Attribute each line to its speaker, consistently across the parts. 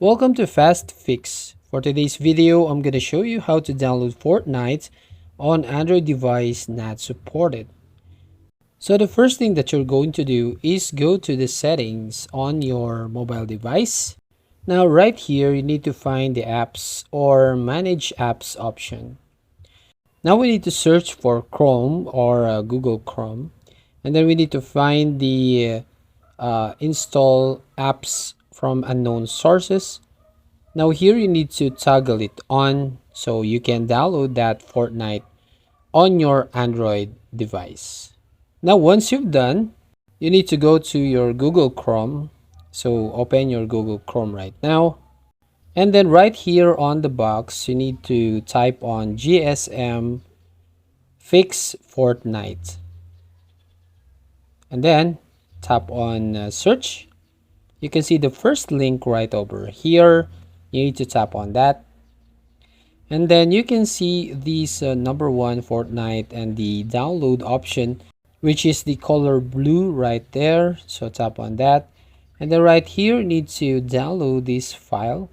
Speaker 1: Welcome to Fast Fix. For today's video, I'm going to show you how to download Fortnite on Android device not supported. So the first thing that you're going to do is go to the settings on your mobile device. Now right here, you need to find the apps or manage apps option. Now we need to search for Chrome or Google Chrome. And then we need to find the install apps from unknown sources. Now here you need to toggle it on so you can download that Fortnite on your Android device. Now once you've done, you need to go to your Google Chrome. So open your Google Chrome right now. And then right here on the box, you need to type on GSM Fix Fortnite. And then tap on search. You can see the first link right over here. You need to tap on that. And then you can see these number one Fortnite and the download option, which is the color blue right there. So tap on that. And then right here, you need to download this file.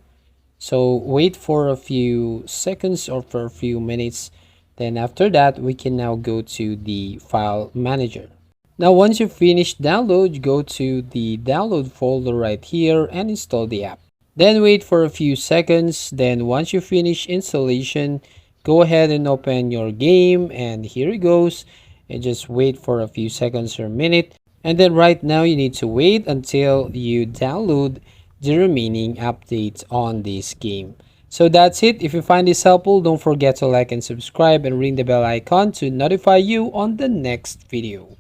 Speaker 1: So wait for a few seconds or for a few minutes. Then after that, we can now go to the file manager. Now, once you finish download, go to the download folder right here and install the app. Then wait for a few seconds. Then once you finish installation, go ahead and open your game, and here it goes. And just wait for a few seconds or a minute. And then right now you need to wait until you download the remaining updates on this game. So that's it. If you find this helpful, don't forget to like and subscribe and ring the bell icon to notify you on the next video.